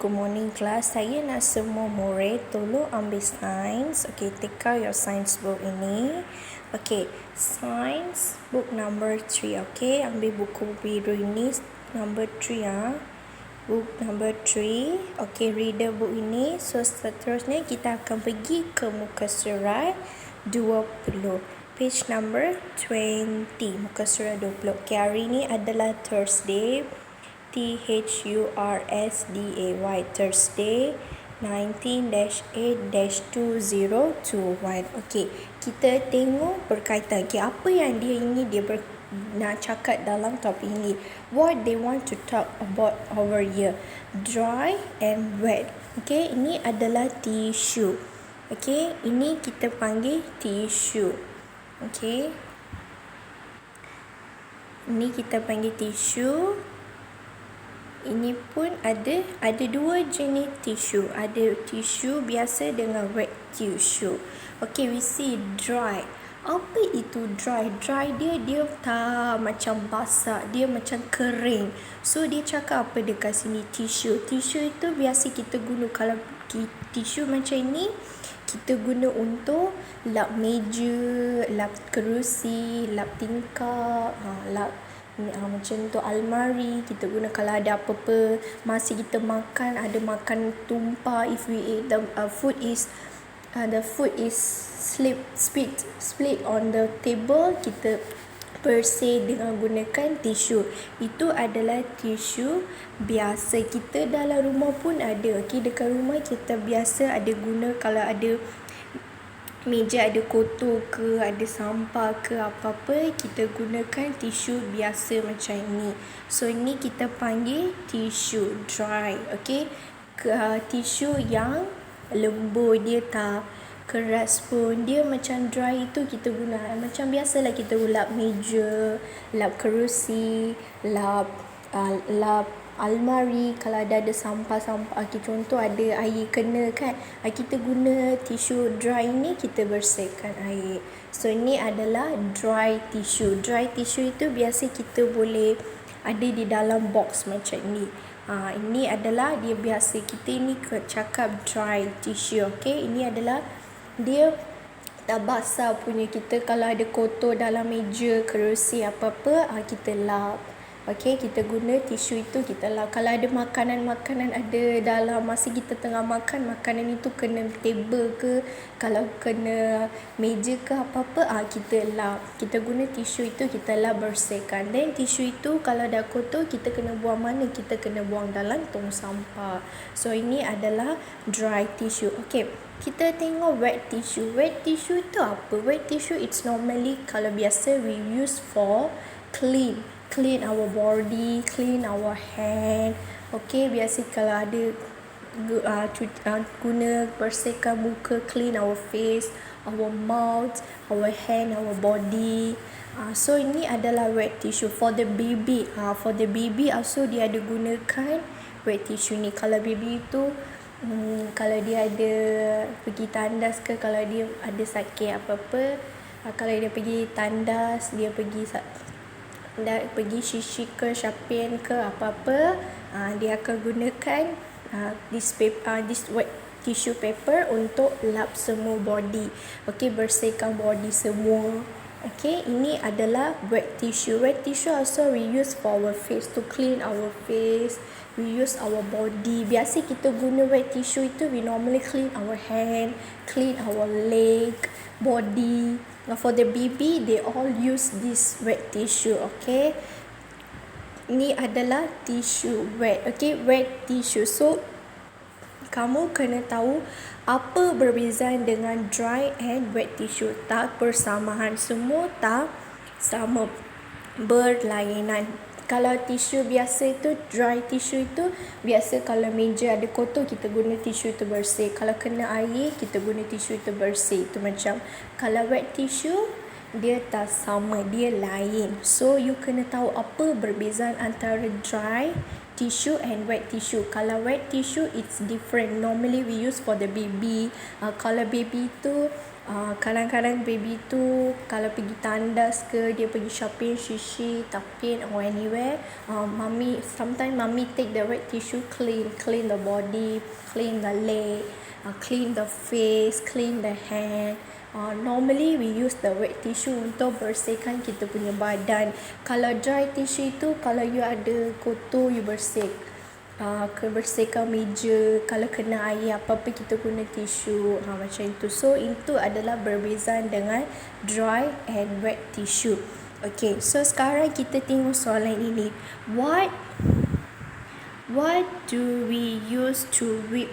Good morning class, saya nak semua murid tolong ambil sains. Okay, take out your science book ini. Okay, science book number 3. Okay, ambil buku biru ini number 3 ya. Book number 3. Okay, reader book ini. So seterusnya kita akan pergi ke muka surat 20. Page number 20. Muka surat 20. Okay, hari ini adalah Thursday. Thursday, Thursday 19-8-2021. Okey, kita tengok berkaitan. Okay, apa yang dia nak cakap dalam topik ini. What they want to talk about over here. Dry and wet. Okay, ini adalah tissue. Okay, ini kita panggil tissue. Okay, ini kita panggil tissue. Ini pun ada dua jenis tisu. Ada tisu biasa dengan wet tissue. Okay, we see dry. Apa itu dry? Dry dia tak macam basah, dia macam kering. So dia cakap apa dekat sini? Tisu. Tisu itu biasa kita guna, kalau tisu macam ini kita guna untuk lap meja, lap kerusi, lap tingkap, lap macam tu almari. Kita guna kalau ada apa-apa masa kita makan, ada makan tumpah, if we eat the food is split on the table, kita bersih dengan gunakan tisu. Itu adalah tisu biasa. Kita dalam rumah pun ada. Okay, dekat rumah kita biasa ada guna, kalau ada meja ada kotor ke, ada sampah ke apa-apa, kita gunakan tisu biasa macam ini. So ini kita panggil tisu dry. Okay, tisu yang lembut, dia tak keras pun, dia macam dry. Itu kita guna macam biasalah kita lap meja, lap kerusi, lap almari. Kalau ada sampah-sampah, contoh ada air kena kan, kita guna tisu dry ini, kita bersihkan air. So ini adalah dry tissue. Dry tissue itu biasa kita boleh ada di dalam box macam ni. Ini adalah dia biasa kita ini cakap dry tissue. Okay, ini adalah dia tak basah punya. Kita kalau ada kotor dalam meja, kerusi apa-apa, kita lap. Okay, kita guna tisu itu, kita lap. Kalau ada makanan ada dalam masa kita tengah makan, makanan itu kena table ke, kalau kena meja ke apa-apa, kita lap. Kita guna tisu itu, kita lap, bersihkan. Dan tisu itu kalau dah kotor, kita kena buang mana? Kita kena buang dalam tong sampah. So ini adalah dry tissue. Okay, kita tengok wet tissue. Wet tissue itu apa? Wet tissue it's normally, kalau biasa we use for clean our body, clean our hand. Okay, biasa kalau ada guna bersihkan muka, clean our face, our mouth, our hand, our body. So ini adalah wet tissue for the baby. For the baby also dia ada gunakan wet tissue ni. Kalau baby itu kalau dia ada pergi tandas ke, kalau dia ada sakit apa-apa, kalau dia pergi tandas, dia pergi syishi ke, syapian ke apa-apa, dia akan gunakan this wet tissue paper untuk lap semua body. Okay, bersihkan body semua. Okay, ini adalah wet tissue. Wet tissue also we use for our face, to clean our face. We use our body. Biasa kita guna wet tissue itu, we normally clean our hand, clean our leg, body. Now for the baby, they all use this wet tissue. Okay, ini adalah tissue wet. Okay, wet tissue. So kamu kena tahu apa perbezaan dengan dry and wet tissue. Tak bersamaan, semua tak sama, berlainan. Kalau tisu biasa itu, dry tissue itu biasa kalau meja ada kotor, kita guna tisu itu bersih. Kalau kena air, kita guna tisu itu bersih. Itu macam. Kalau wet tissue, dia tak sama, dia lain. So you kena tahu apa perbezaan antara dry tissue and wet tissue. Kalau wet tissue it's different, normally we use for the baby. Kalau baby itu Kadang-kadang baby tu kalau pergi tandas ke, dia pergi shopping Shishi, Tapin or anywhere, sometimes mommy take the wet tissue, clean the body, clean the leg, clean the face, clean the hand. Normally we use the wet tissue untuk bersihkan kita punya badan. Kalau dry tissue itu, kalau you ada kotor, you bersihkan meja, kalau kena air apa-apa kita guna tisu, macam itu. So itu adalah berbeza dengan dry and wet tissue. Okay, so sekarang kita tengok soalan ini. What do we use to whip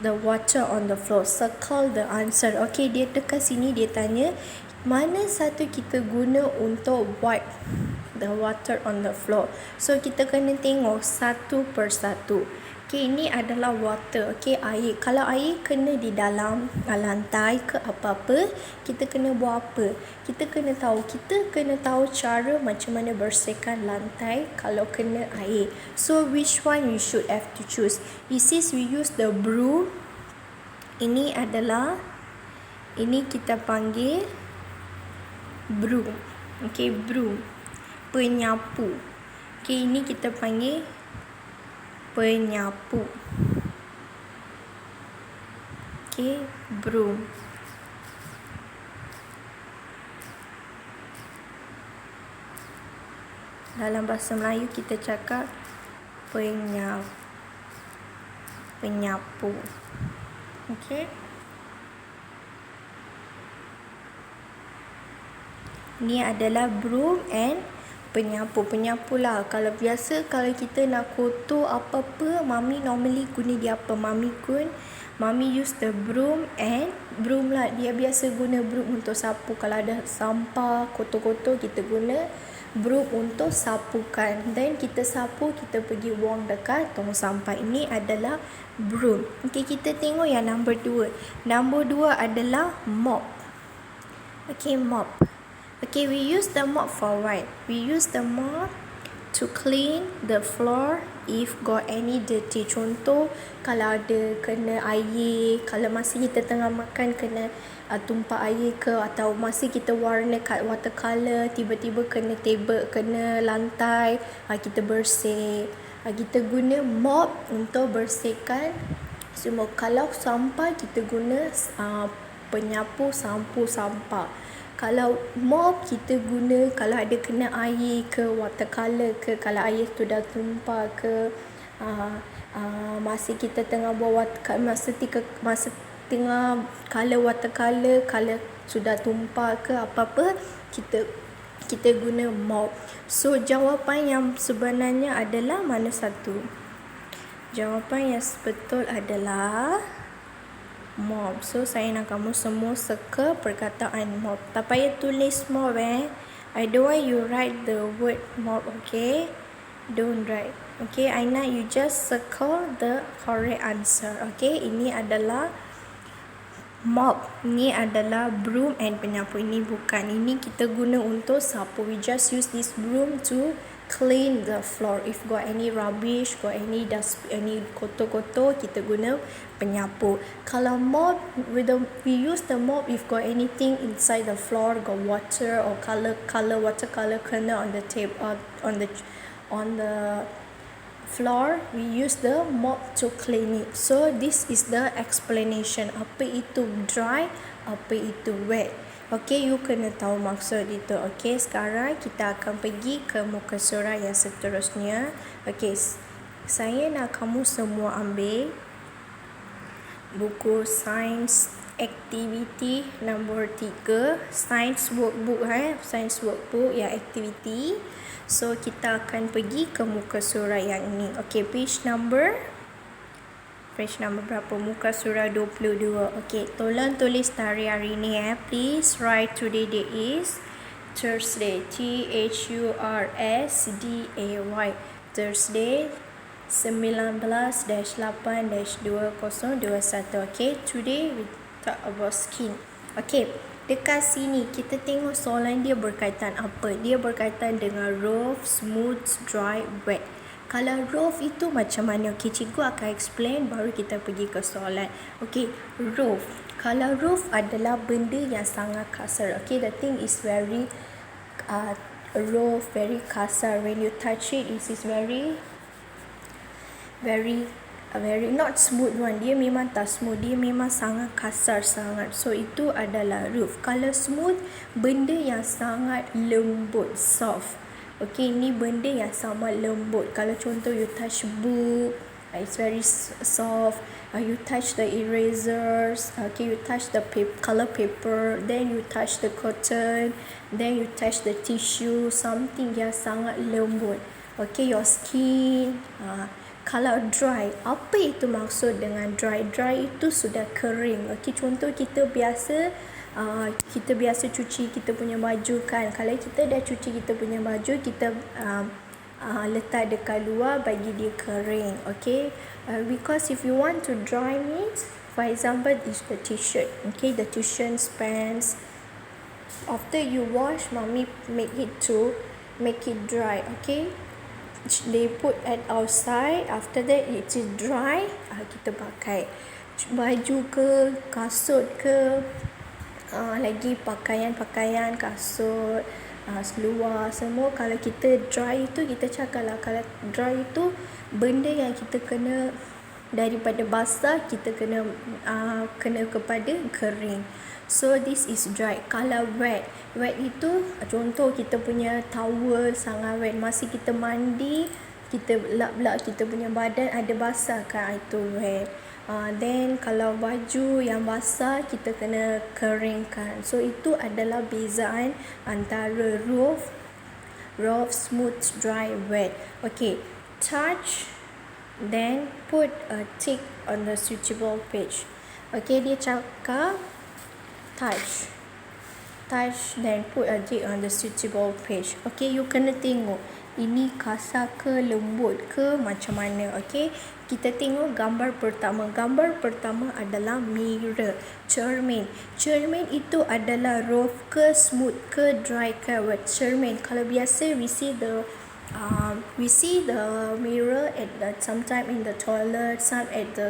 the water on the floor? Circle the answer. Okay, dia dekat sini dia tanya mana satu kita guna untuk wipe the water on the floor. So kita kena tengok satu persatu. Okay, ini adalah water. Okay, air. Kalau air kena di dalam lantai ke apa-apa, kita kena buat apa? Kita kena tahu cara macam mana bersihkan lantai kalau kena air. So which one we should have to choose? It says we use the broom. Ini kita panggil broom. Okay, broom. Penyapu. Okay, ini kita panggil penyapu. Okay, broom. Dalam bahasa Melayu kita cakap penyapu. Okay. Ini adalah broom and penyapu. Penyapu lah. Kalau kita nak kotor apa-apa, mami normally guna dia apa? Mami use the broom lah. Dia biasa guna broom untuk sapu. Kalau ada sampah, kotor-kotor, kita guna broom untuk sapukan. Then kita sapu, kita pergi buang dekat tong sampah. Ini adalah broom. Okay, kita tengok yang number 2. Number 2 adalah mop. Okay, mop. Okay, we use the mop for what? We use the mop to clean the floor if got any dirty. Contoh, kalau ada kena air, kalau masih kita tengah makan kena tumpah air ke, atau masih kita warna kat watercolor, tiba-tiba kena table, kena lantai, kita bersih. Kita guna mop untuk bersihkan semua. Kalau sampah, kita guna penyapu sapu sampah. Kalau mop kita guna kalau ada kena air ke, watercolor ke, kalau air tu dah tumpah ke, masa kita tengah buat masa tengah color watercolor, color sudah tumpah ke apa-apa, kita guna mop. So jawapan yang sebenarnya adalah mana satu? Jawapan yang betul adalah mop. So saya nak kamu semua circle perkataan mop. Tak payah tulis mop I don't want you write the word mop, okay? Don't write. Okay, Aina, you just circle the correct answer. Okay, ini adalah mop. Ini adalah broom and penyapu. Ini bukan. Ini kita guna untuk sapu. We just use this broom to clean the floor. If got any rubbish, got any dust, any kotor-kotor, kita guna penyapu. Kalau mop, we use the mop if got anything inside the floor, got water or watercolor kena on the table, on the floor, we use the mop to clean it. So this is the explanation. Apa itu dry, apa itu wet. Okay, you kena tahu maksud itu. Okay, sekarang kita akan pergi ke muka surat yang seterusnya. Okay, saya nak kamu semua ambil buku Science Activity number 3, Science Workbook. Science Workbook yang activity. So kita akan pergi ke muka surat yang ini. Okay, page number berapa? Muka surat 22. Okay, tolong tulis tarikh hari ni please write today date is Thursday, THURSDAY, Thursday 19-8-2021. Okay, today we talk about skin. Okay, dekat sini kita tengok soalan dia berkaitan apa? Dia berkaitan dengan rough, smooth, dry, wet. Kalau roof itu macam mana? Okay, cikgu akan explain baru kita pergi ke soalan. Okay, roof. Kalau roof adalah benda yang sangat kasar. Okay, the thing is very roof very kasar. When you touch it, it is very not smooth one. Dia memang tak smooth, dia memang sangat kasar sangat. So itu adalah roof. Kalau smooth, benda yang sangat lembut, soft. Okay, ini benda yang sangat lembut. Kalau contoh you touch book, it's very soft. You touch the erasers, okay, you touch the color paper, then you touch the cotton, then you touch the tissue, something yang sangat lembut. Okay, your skin. Kalau dry, apa itu maksud dengan dry? Dry itu sudah kering. Okay, contoh kita biasa cuci kita punya baju kan. Kalau kita dah cuci kita punya baju, kita letak dekat luar bagi dia kering. Okay, because if you want to dry means, for example, is the t-shirt. Okay, the t-shirt, pants. After you wash, mommy make it dry. Okay, they put at outside. After that it is dry, kita pakai baju ke, kasut ke, lagi pakaian kasut, seluar semua. Kalau kita dry itu, kita cakap lah, kalau dry itu benda yang kita kena daripada basah, kita kena kepada kering. So this is dry. Kalau wet itu contoh kita punya towel sangat wet, masa kita mandi, kita lap kita punya badan ada basah kan, itu wet. Then kalau baju yang basah, kita kena keringkan. So itu adalah bezaan antara rough, smooth, dry, wet. Okay, touch, then put a tick on the switchable page. Okay, dia cakap touch, then put a tick on the switchable page. Okay, you kena tengok ini kasar ke, lembut ke, macam mana. Okay, kita tengok gambar pertama. Gambar pertama adalah mirror, cermin. Cermin itu adalah rough ke, smooth ke, dry ke, wet. Cermin, kalau biasa we see the mirror at sometime in the toilet, some at the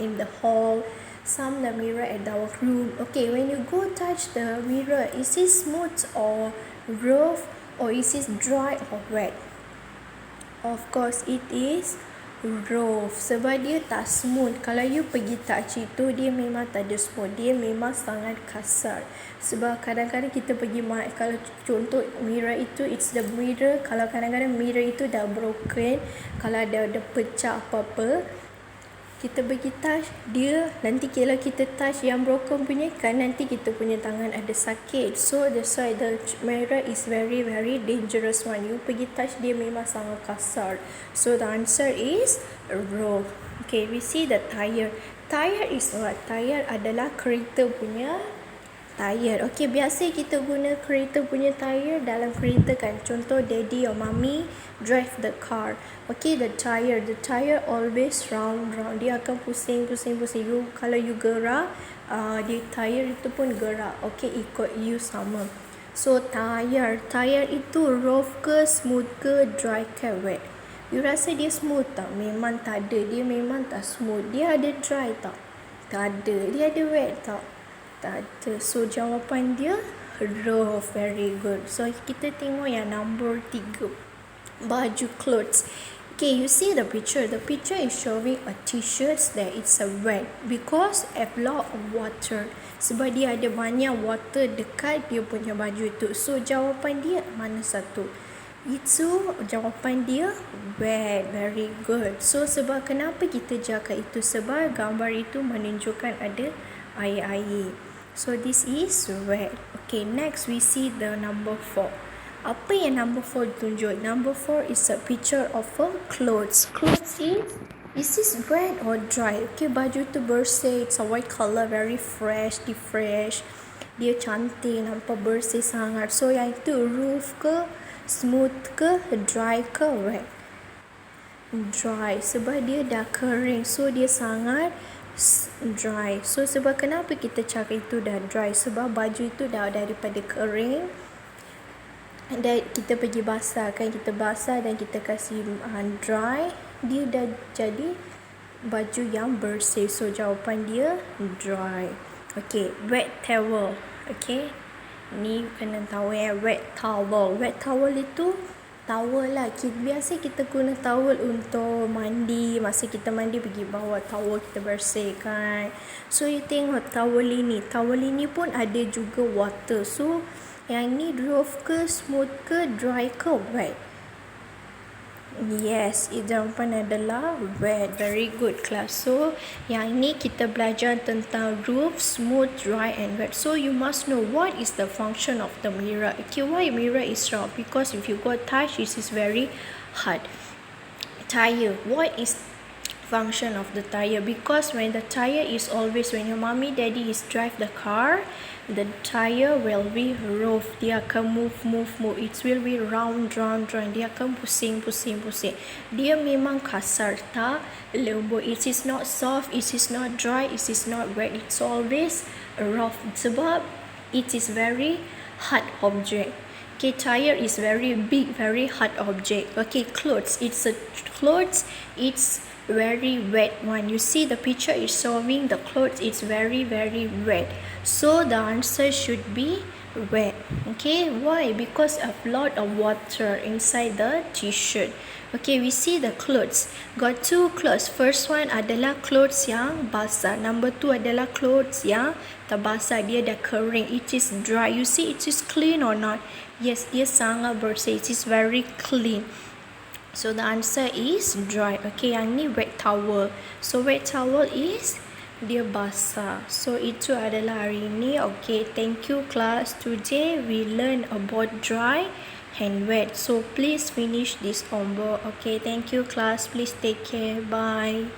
in the hall, some the mirror at our room. Okay, when you go touch the mirror, is it smooth or rough, or is it dry or wet? Of course it is rough, sebab dia tak smooth. Kalau you pergi touch itu, dia memang tak ada smooth, dia memang sangat kasar. Sebab kadang-kadang kita pergi, kalau contoh mirror itu, it's the mirror, kalau kadang-kadang mirror itu dah broken, kalau ada pecah apa-apa, kita pergi touch dia, nanti kalau kita touch yang broken punya kan, nanti kita punya tangan ada sakit. So that's why the mirror is very very dangerous one. You pergi touch dia memang sangat kasar. So the answer is rough. Okay, we see the tire. Tire is what? Tire adalah kereta punya tire. Okay, biasa kita guna kereta punya tire dalam kereta kan. Contoh daddy or mommy drive the car. Okay, the tire always round. Dia akan pusing. You, kalau you gerak, dia tire itu pun gerak. Okay, ikut you sama. So tire itu rough ke, smooth ke, dry ke, wet? You rasa dia smooth tak? Memang tak ada. Dia memang tak smooth. Dia ada dry tak? Tak ada. Dia ada wet tak? Tak ada. So jawapan dia rough. Very good. So kita tengok yang number 3, baju, clothes. Okay, you see the picture. The picture is showing a t-shirt that it's a wet because a lot of water. Sebab dia ada banyak water dekat dia punya baju itu. So jawapan dia mana satu? Itu jawapan dia wet. Very good. So sebab kenapa kita jaga itu? Sebab gambar itu menunjukkan ada air-air. So this is wet. Okay, next we see the number 4. Apa yang number 4 tunjuk? Number 4 is a picture of a clothes. Clothes is this wet or dry? Okay, baju tu bersih. It's a white color, very fresh, dia cantik, nampak bersih sangat. So yang itu rough ke, smooth ke, dry ke, wet? Dry, sebab dia dah kering. So dia sangat dry. So sebab kenapa kita cakap itu dah dry? Sebab baju itu dah daripada kering, dan kita pergi basah kan, kita basah dan kita kasih dry, dia dah jadi baju yang bersih. So jawapan dia dry. Okay, wet towel. Okay, ni kena tahu wet towel. Wet towel itu towel lah. Biasa kita guna towel untuk mandi. Masa kita mandi pergi bawa towel kita bersihkan. So you tengok towel ini pun ada juga water. So yang ni rough ke, smooth ke, dry ke, wet? Yes, jawapan adalah wet. Very good class. So yang ni kita belajar tentang rough, smooth, dry and wet. So you must know what is the function of the mirror. Okay, why mirror is rough? Because if you go touch, it is very hard. Tire, what is function of the tire? Because when the tire is always, when your mommy daddy is drive the car, the tire will be rough. Dia akan move. It will be round. Dia akan pusing. Dia memang kasar, tak lembut. It is not soft, it is not dry, it is not wet. It's always rough sebab it is very hard object. Okay, tire is very big, very hard object. Okay, clothes. It's very wet one. You see the picture is showing the clothes is very wet. So the answer should be wet. Okay, why? Because of lot of water inside the t-shirt. Okay, we see the clothes. Got two clothes. First one adalah clothes yang basah. Number two adalah clothes yang tak basah. Dia dah kering. It is dry. You see it is clean or not? Yes, dia sangat bersih. It is very clean. So the answer is dry. Okay, yang ni wet towel. So wet towel is dia basah. So itu adalah hari ini. Okay, thank you class. Today we learn about dry and wet. So please finish this homework. Okay, thank you class. Please take care. Bye.